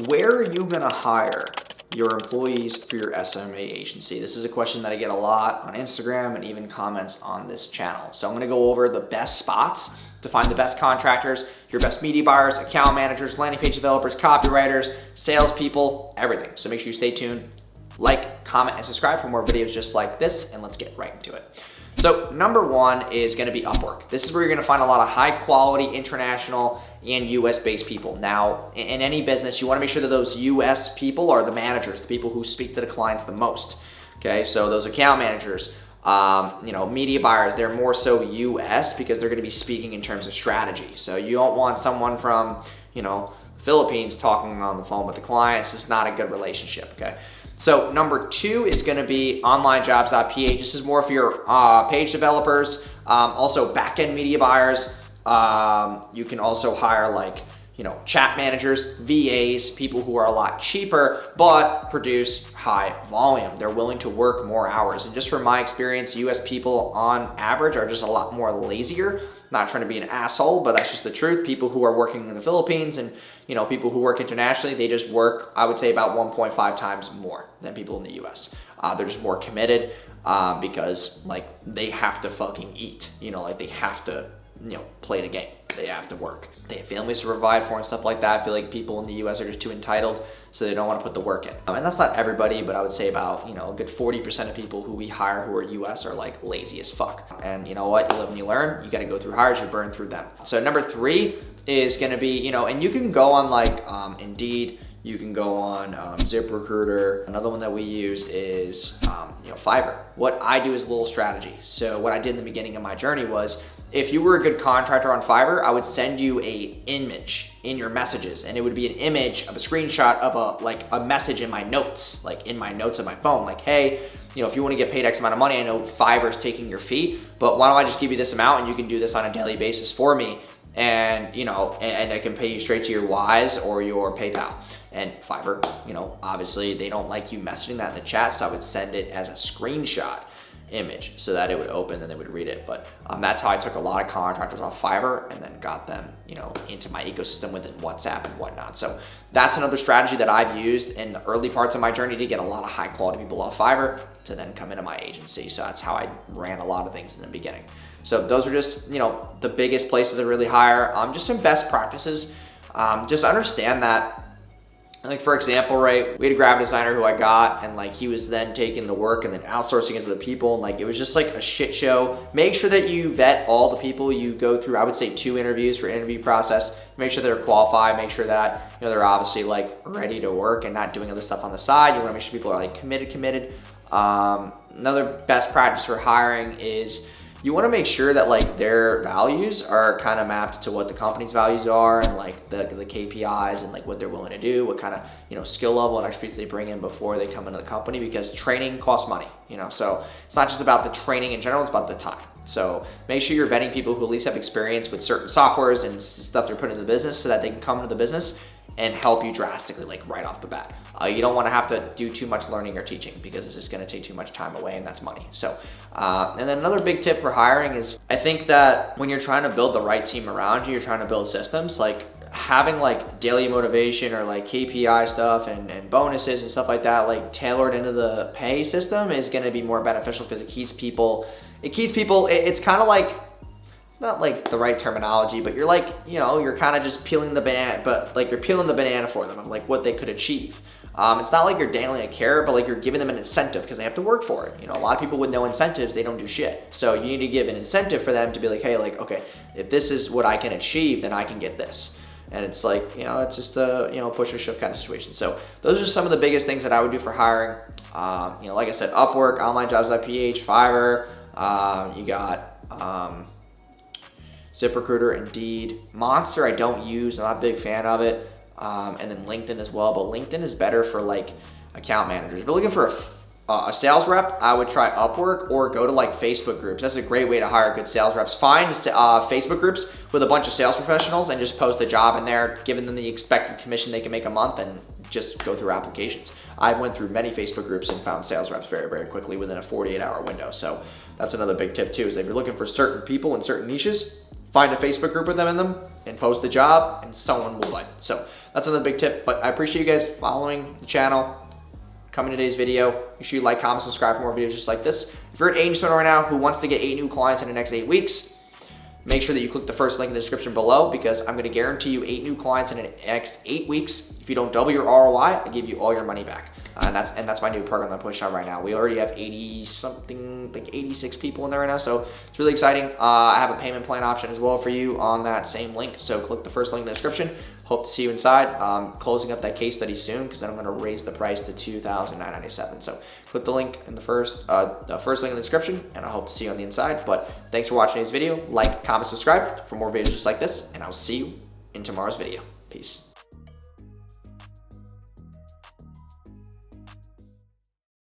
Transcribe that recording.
Where are you gonna hire your employees for your SMMA agency? This is a question that I get a lot on Instagram and even comments on this channel. So I'm gonna go over the best spots to find the best contractors, your best media buyers, account managers, landing page developers, copywriters, salespeople, everything. So make sure you stay tuned, like, comment, and subscribe for more videos just like this, and let's get right into it. So number one is gonna be Upwork. This is where you're gonna find a lot of high quality international and US based people. Now, in any business, you wanna make sure that those US people are the managers, the people who speak to the clients the most. Okay, so those account managers, media buyers, they're more so US because they're gonna be speaking in terms of strategy. So you don't want someone from, Philippines talking on the phone with the clients. It's not a good relationship, okay? So number two is gonna be onlinejobs.ph. This is more for your page developers, also back-end media buyers. You can also hire chat managers, VAs, people who are a lot cheaper, but produce high volume. They're willing to work more hours. And just from my experience, US people on average are just a lot more lazier. Not trying to be an asshole, but that's just the truth. People who are working in the Philippines and people who work internationally, they just work, I would say, about 1.5 times more than people in the US. They're just more committed because they have to fucking eat. They have to play the game. They have to work. They have families to provide for and stuff like that. I feel like people in the US are just too entitled, so they don't want to put the work in. And that's not everybody, but I would say about, a good 40% of people who we hire who are US are lazy as fuck. And you know what? You live and you learn. You got to go through hires, you burn through them. So number three is going to be, and you can go on Indeed, you can go on ZipRecruiter. Another one that we use is Fiverr. What I do is a little strategy. So what I did in the beginning of my journey was, if you were a good contractor on Fiverr, I would send you a image in your messages, and it would be an image of a screenshot of a message in my notes, in my notes of my phone, hey, if you want to get paid X amount of money, I know Fiverr's taking your fee, but why don't I just give you this amount and you can do this on a daily basis for me, and and I can pay you straight to your Wise or your PayPal. And Fiverr, obviously they don't like you messaging that in the chat, so I would send it as a screenshot image so that it would open and they would read it. But that's how I took a lot of contractors off Fiverr and then got them into my ecosystem within WhatsApp and whatnot. So that's another strategy that I've used in the early parts of my journey to get a lot of high quality people off Fiverr to then come into my agency. So that's how I ran a lot of things in the beginning. So those are just the biggest places to really hire. Just some best practices. Just understand that, for example, right, we had a graphic designer who I got, and he was then taking the work and then outsourcing it to the people, and it was just a shit show. Make sure that you vet all the people you go through. I would say 2 interviews for interview process. Make sure they're qualified. Make sure that they're obviously ready to work and not doing other stuff on the side. You want to make sure people are committed. Another best practice for hiring is you want to make sure that their values are kind of mapped to what the company's values are, and the KPIs and what they're willing to do, what kind of skill level and expertise they bring in before they come into the company, because training costs money, so it's not just about the training in general, it's about the time. So make sure you're vetting people who at least have experience with certain softwares and stuff they're putting in the business so that they can come into the business and help you drastically right off the bat. You don't want to have to do too much learning or teaching because it's just going to take too much time away, and that's money. So, and then another big tip for hiring is, I think that when you're trying to build the right team around you, you're trying to build systems, having daily motivation or KPI stuff and bonuses and stuff like that, tailored into the pay system is going to be more beneficial because it keeps people, it's kind of not the right terminology, but you're you're kind of just peeling the banana, but you're peeling the banana for them of what they could achieve. It's not like you're dangling a carrot, but you're giving them an incentive because they have to work for it. A lot of people with no incentives, they don't do shit. So you need to give an incentive for them to be hey, okay, if this is what I can achieve, then I can get this. And it's it's just a, push or shove kind of situation. So those are some of the biggest things that I would do for hiring. Like I said, Upwork, onlinejobs.ph, Fiverr, you got, ZipRecruiter, Indeed. Monster I don't use, I'm not a big fan of it. And then LinkedIn as well, but LinkedIn is better for account managers. If you're looking for a sales rep, I would try Upwork or go to Facebook groups. That's a great way to hire good sales reps. Find Facebook groups with a bunch of sales professionals and just post a job in there, giving them the expected commission they can make a month, and just go through applications. I went through many Facebook groups and found sales reps very, very quickly within a 48-hour window. So that's another big tip too, is if you're looking for certain people in certain niches, find a Facebook group with them in them and post the job, and someone will bite. So that's another big tip. But I appreciate you guys following the channel, coming to today's video. Make sure you like, comment, subscribe for more videos just like this. If you're an agent owner right now who wants to get 8 new clients in the next 8 weeks, make sure that you click the first link in the description below, because I'm going to guarantee you 8 new clients in the next 8 weeks. If you don't double your ROI, I give you all your money back. And that's my new program that I'm pushing out right now. We already have 80 something, like 86 people in there right now, so it's really exciting. I have a payment plan option as well for you on that same link, so click the first link in the description. Hope to see you inside. Closing up that case study soon, because then I'm going to raise the price to $2,997. So click the link in the first link in the description, and I hope to see you on the inside. But thanks for watching today's video. Like, comment, subscribe for more videos just like this, and I'll see you in tomorrow's video. Peace.